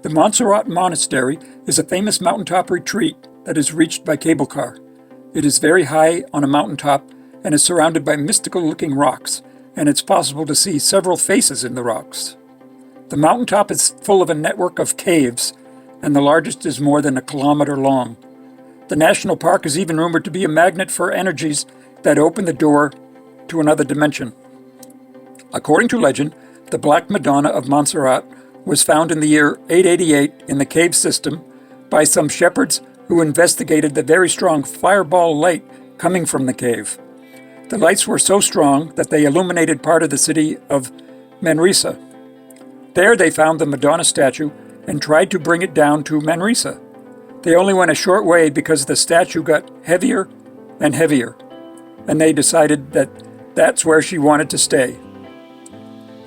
The Montserrat Monastery is a famous mountaintop retreat that is reached by cable car. It is very high on a mountaintop and is surrounded by mystical-looking rocks, and it's possible to see several faces in the rocks. The mountaintop is full of a network of caves, and the largest is more than 1 kilometer long. The national park is even rumored to be a magnet for energies that open the door to another dimension. According to legend, the Black Madonna of Montserrat was found in the year 888 in the cave system by some shepherds who investigated the very strong fireball light coming from the cave. The lights were so strong that they illuminated part of the city of Manresa. There they found the Madonna statue and tried to bring it down to Manresa. They only went a short way because the statue got heavier and heavier, and they decided that that's where she wanted to stay.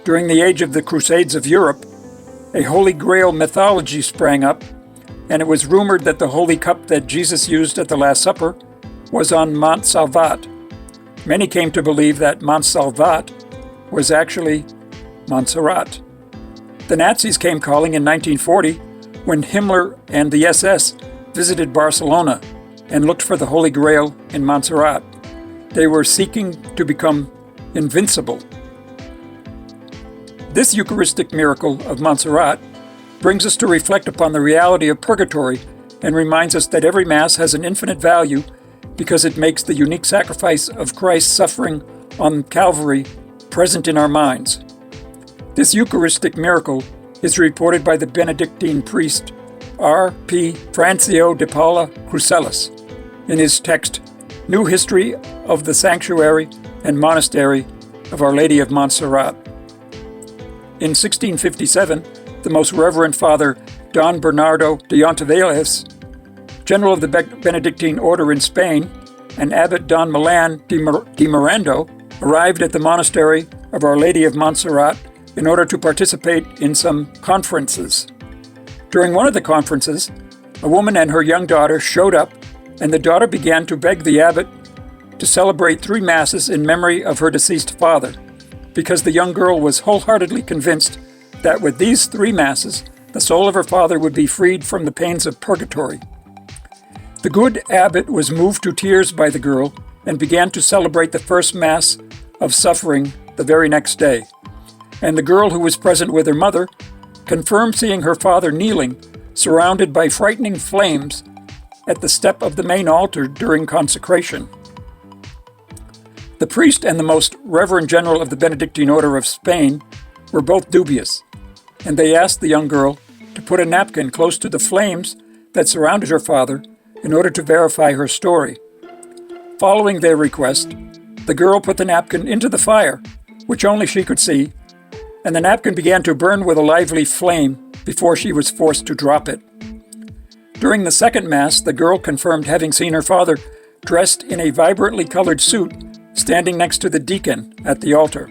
During the age of the Crusades of Europe, a Holy Grail mythology sprang up, and it was rumored that the holy cup that Jesus used at the Last Supper was on Mont Salvat. Many came to believe that Mont Salvat was actually Montserrat. The Nazis came calling in 1940 when Himmler and the SS visited Barcelona and looked for the Holy Grail in Montserrat. They were seeking to become invincible. This Eucharistic miracle of Montserrat brings us to reflect upon the reality of purgatory and reminds us that every Mass has an infinite value because it makes the unique sacrifice of Christ's suffering on Calvary present in our minds. This Eucharistic miracle is reported by the Benedictine priest R. P. Francio de Paula Crucelis in his text, New History of the Sanctuary and Monastery of Our Lady of Montserrat. In 1657, the Most Reverend Father Don Bernardo de Ontivelas, General of the Benedictine Order in Spain, and Abbot Don Milan de Mirando arrived at the Monastery of Our Lady of Montserrat in order to participate in some conferences. During one of the conferences, a woman and her young daughter showed up, and the daughter began to beg the abbot to celebrate 3 Masses in memory of her deceased father, because the young girl was wholeheartedly convinced that with these 3 Masses, the soul of her father would be freed from the pains of purgatory. The good abbot was moved to tears by the girl and began to celebrate the first Mass of suffering the very next day. And the girl, who was present with her mother, confirmed seeing her father kneeling, surrounded by frightening flames, at the step of the main altar during consecration. The priest and the Most Reverend General of the Benedictine Order of Spain were both dubious, and they asked the young girl to put a napkin close to the flames that surrounded her father in order to verify her story. Following their request, the girl put the napkin into the fire, which only she could see, and the napkin began to burn with a lively flame before she was forced to drop it. During the second Mass, the girl confirmed having seen her father dressed in a vibrantly colored suit standing next to the deacon at the altar.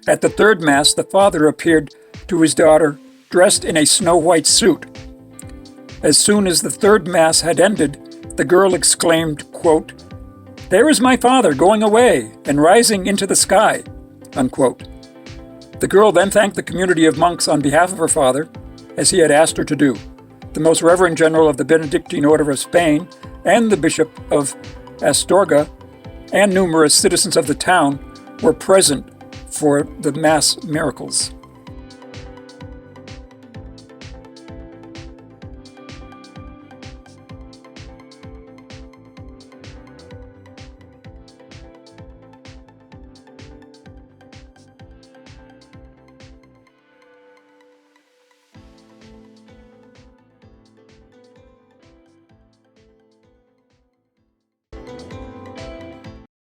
At the third Mass, the father appeared to his daughter dressed in a snow-white suit. As soon as the third Mass had ended, the girl exclaimed, quote, "There is my father going away and rising into the sky," unquote. The girl then thanked the community of monks on behalf of her father, as he had asked her to do. The Most Reverend General of the Benedictine Order of Spain and the Bishop of Astorga and numerous citizens of the town were present for the Mass miracles.